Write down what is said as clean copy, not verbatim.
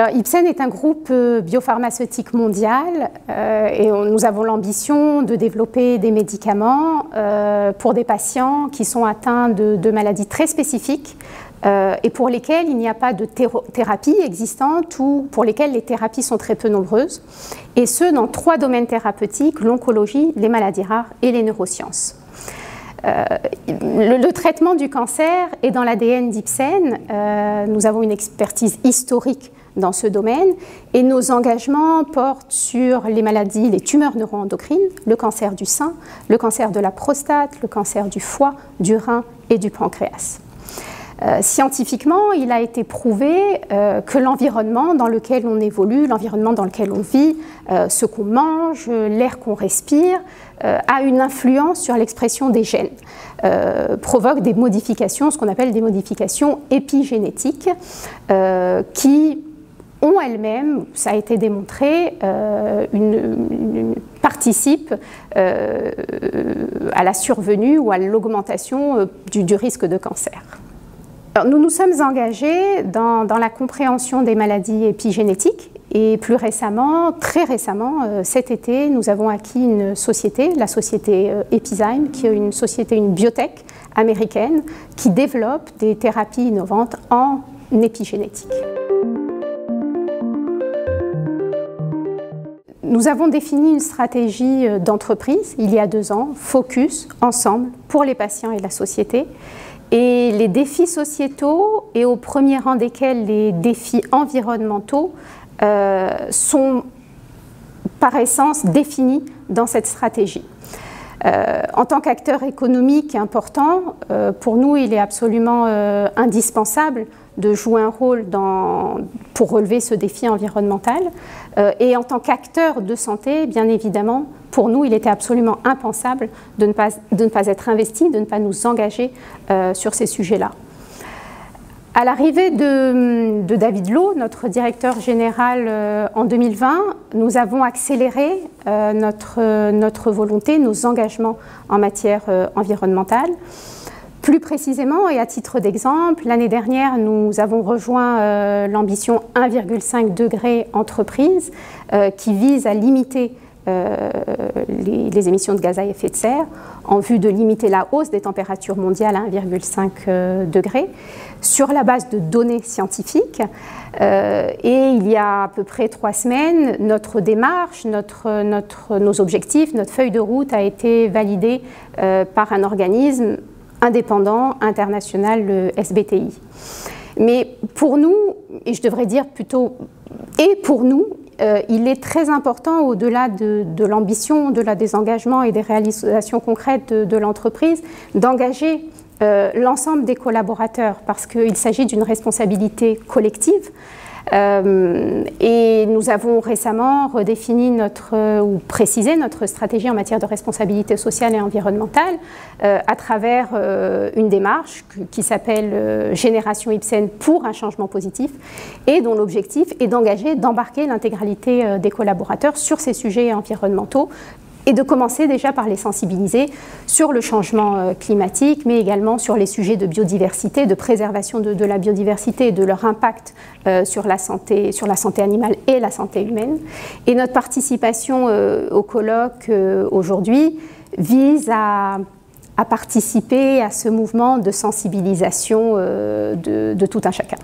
Alors, Ipsen est un groupe biopharmaceutique mondial et nous avons l'ambition de développer des médicaments pour des patients qui sont atteints de maladies très spécifiques et pour lesquels il n'y a pas de thérapie existante ou pour lesquels les thérapies sont très peu nombreuses, et ce dans 3 domaines thérapeutiques: l'oncologie, les maladies rares et les neurosciences. Le traitement du cancer est dans l'ADN d'Ipsen. Nous avons une expertise historique dans ce domaine et nos engagements portent sur les maladies, les tumeurs neuroendocrines, le cancer du sein, le cancer de la prostate, le cancer du foie, du rein et du pancréas. Scientifiquement, il a été prouvé que l'environnement dans lequel on évolue, l'environnement dans lequel on vit, ce qu'on mange, l'air qu'on respire, a une influence sur l'expression des gènes, provoque des modifications, ce qu'on appelle des modifications épigénétiques, qui ont elles-mêmes, ça a été démontré, participent à la survenue ou à l'augmentation du risque de cancer. Alors, nous nous sommes engagés dans la compréhension des maladies épigénétiques et plus récemment, très récemment, cet été, nous avons acquis une société, la société Epizyme, qui est une biotech américaine qui développe des thérapies innovantes en épigénétique. Nous avons défini une stratégie d'entreprise il y a 2 ans, Focus, ensemble, pour les patients et la société. Et les défis sociétaux, et au premier rang desquels les défis environnementaux, sont par essence définis dans cette stratégie. En tant qu'acteur économique important, pour nous, il est absolument indispensable de jouer un rôle pour relever ce défi environnemental. Et en tant qu'acteur de santé, bien évidemment, pour nous, il était absolument impensable de ne pas être investi, de ne pas nous engager sur ces sujets-là. À l'arrivée de David Loh, notre directeur général en 2020, nous avons accéléré notre volonté, nos engagements en matière environnementale. Plus précisément, et à titre d'exemple, l'année dernière, nous avons rejoint l'ambition 1,5 degré entreprise qui vise à limiter les émissions de gaz à effet de serre en vue de limiter la hausse des températures mondiales à 1,5 degré sur la base de données scientifiques. Et il y a à peu près 3 semaines, notre démarche, nos objectifs, notre feuille de route a été validée par un organisme indépendant, international, le SBTi. Mais pour nous, et je devrais dire plutôt et pour nous, il est très important, au-delà de l'ambition, au-delà des engagements et des réalisations concrètes de l'entreprise, d'engager l'ensemble des collaborateurs, parce qu'il s'agit d'une responsabilité collective. Et nous avons récemment redéfini ou précisé notre stratégie en matière de responsabilité sociale et environnementale à travers une démarche qui s'appelle Génération Ipsen pour un changement positif et dont l'objectif est d'embarquer l'intégralité des collaborateurs sur ces sujets environnementaux et de commencer déjà par les sensibiliser sur le changement climatique, mais également sur les sujets de biodiversité, de préservation de la biodiversité et de leur impact sur la santé animale et la santé humaine. Et notre participation au colloque aujourd'hui vise à participer à ce mouvement de sensibilisation de tout un chacun.